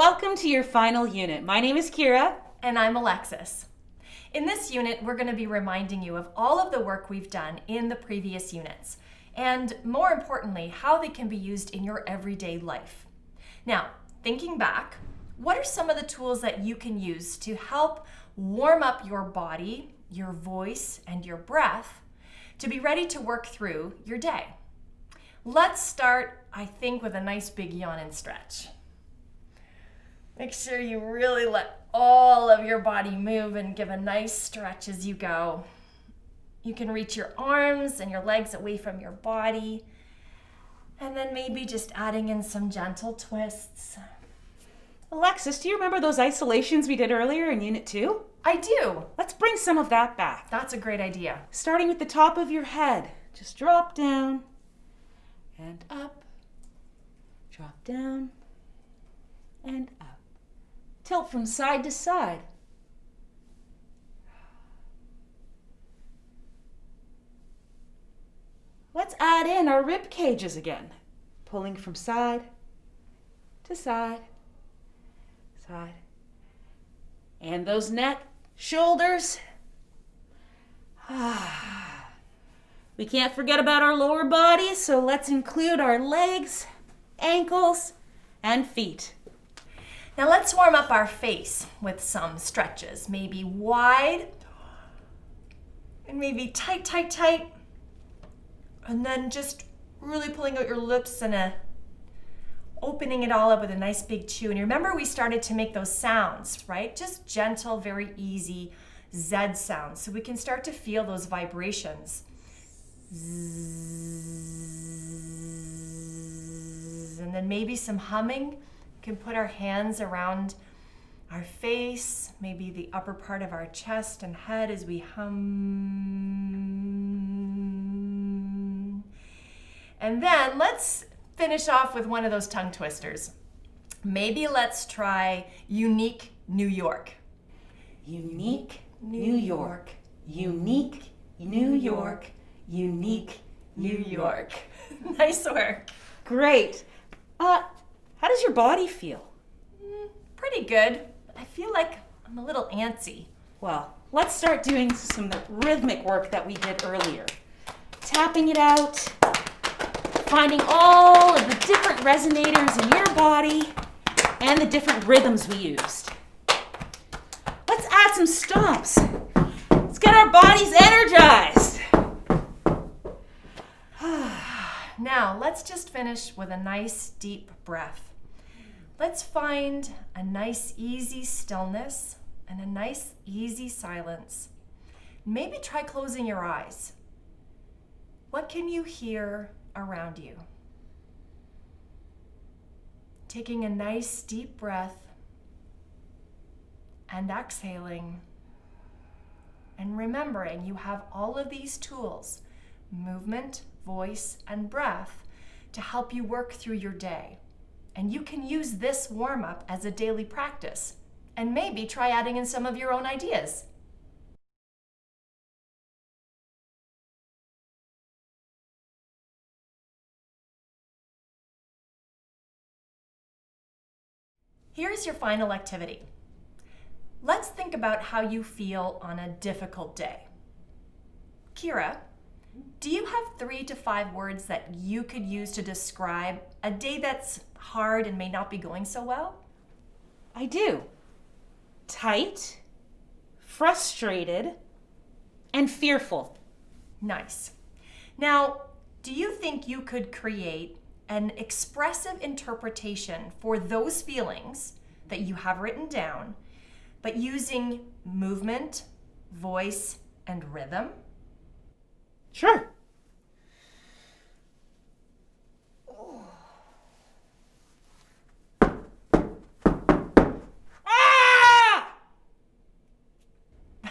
Welcome to your final unit. My name is Kira. And I'm Alexis. In this unit, we're going to be reminding you of all of the work we've done in the previous units, and more importantly, how they can be used in your everyday life. Now, thinking back, what are some of the tools that you can use to help warm up your body, your voice, and your breath to be ready to work through your day? Let's start, I think, with a nice big yawn and stretch. Make sure you really let all of your body move and give a nice stretch as you go. You can reach your arms and your legs away from your body. And then maybe just adding in some gentle twists. Alexis, do you remember those isolations we did earlier in Unit 2? I do. Let's bring some of that back. That's a great idea. Starting with the top of your head. Just drop down and up. Drop down and up. Tilt from side to side. Let's add in our rib cages again. Pulling from side to side, side. And those neck, shoulders. We can't forget about our lower body, so let's include our legs, ankles, and feet. Now let's warm up our face with some stretches. Maybe wide, and maybe tight, tight, tight. And then just really pulling out your lips and opening it all up with a nice big chew. And remember, we started to make those sounds, right? Just gentle, very easy Z sounds. So we can start to feel those vibrations. Zzz. And then maybe some humming. We can put our hands around our face, maybe the upper part of our chest and head as we hum. And then let's finish off with one of those tongue twisters. Maybe let's try Unique New York. Unique New York. Unique New York. Unique New York. Nice work. Great. How does your body feel? Pretty good. I feel like I'm a little antsy. Well, let's start doing some rhythmic work that we did earlier. Tapping it out, finding all of the different resonators in your body and the different rhythms we used. Let's add some stomps. Let's get our bodies energized. Now, let's just finish with a nice deep breath. Let's find a nice easy stillness and a nice easy silence. Maybe try closing your eyes. What can you hear around you? Taking a nice deep breath and exhaling. And remembering you have all of these tools, movement, voice, and breath, to help you work through your day. And you can use this warm-up as a daily practice, and maybe try adding in some of your own ideas. Here's your final activity. Let's think about how you feel on a difficult day. Kira, do you have 3 to 5 words that you could use to describe a day that's hard and may not be going so well? I do. Tight, frustrated, and fearful. Nice. Now, do you think you could create an expressive interpretation for those feelings that you have written down, but using movement, voice, and rhythm? Sure.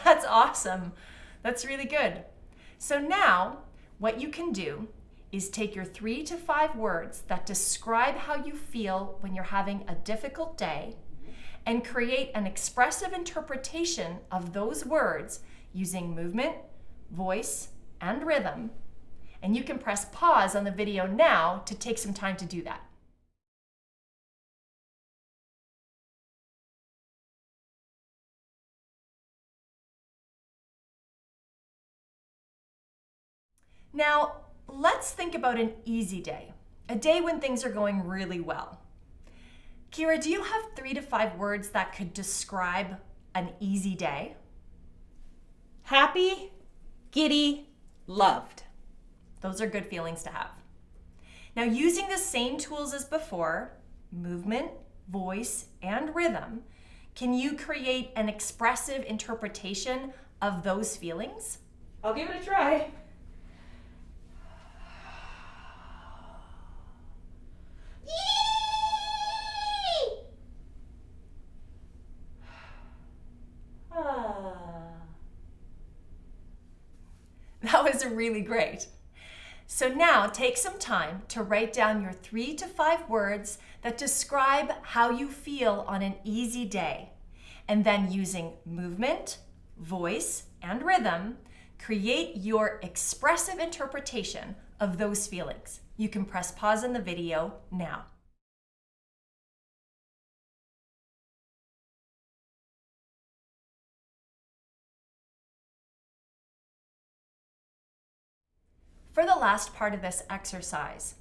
That's awesome. That's really good. So now, what you can do is take your 3 to 5 words that describe how you feel when you're having a difficult day and create an expressive interpretation of those words using movement, voice, and rhythm. And you can press pause on the video now to take some time to do that. Now, let's think about an easy day, a day when things are going really well. Kira, do you have 3 to 5 words that could describe an easy day? Happy, giddy, loved. Those are good feelings to have. Now, using the same tools as before, movement, voice, and rhythm, can you create an expressive interpretation of those feelings? I'll give it a try. That was really great. So now take some time to write down your 3 to 5 words that describe how you feel on an easy day. And then using movement, voice, and rhythm, create your expressive interpretation of those feelings. You can press pause on the video now. For the last part of this exercise,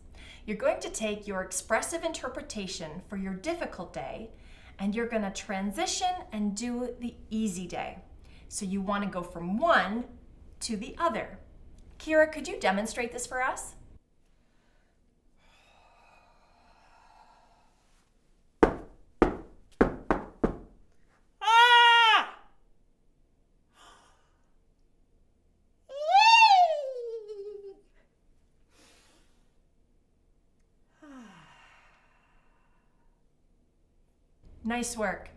you're going to take your expressive interpretation for your difficult day and you're going to transition and do the easy day. So you want to go from one to the other. Kira, could you demonstrate this for us? Nice work.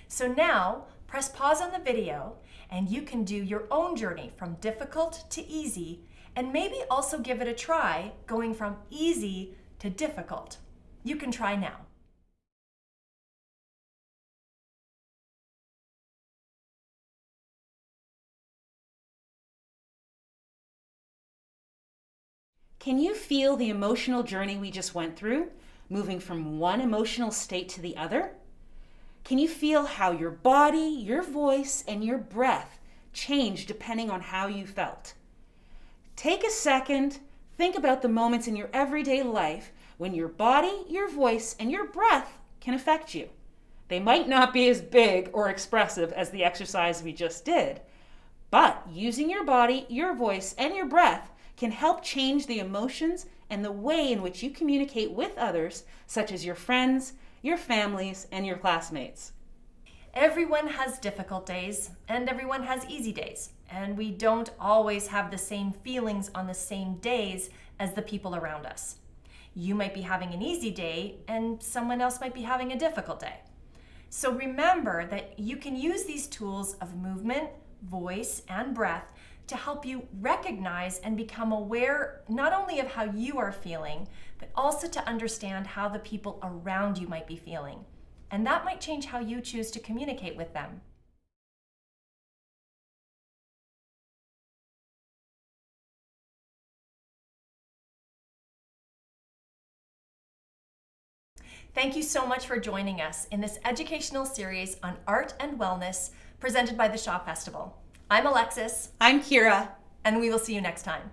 So now press pause on the video and you can do your own journey from difficult to easy and maybe also give it a try going from easy to difficult. You can try now. Can you feel the emotional journey we just went through, moving from one emotional state to the other? Can you feel how your body, your voice, and your breath change depending on how you felt? Take a second, think about the moments in your everyday life when your body, your voice, and your breath can affect you. They might not be as big or expressive as the exercise we just did, but using your body, your voice, and your breath can help change the emotions and the way in which you communicate with others, such as your friends, your families, and your classmates. Everyone has difficult days and everyone has easy days, and we don't always have the same feelings on the same days as the people around us. You might be having an easy day and someone else might be having a difficult day. So remember that you can use these tools of movement, voice, and breath to help you recognize and become aware not only of how you are feeling, but also to understand how the people around you might be feeling. And that might change how you choose to communicate with them. Thank you so much for joining us in this educational series on art and wellness presented by the Shaw Festival. I'm Alexis. I'm Kira. And we will see you next time.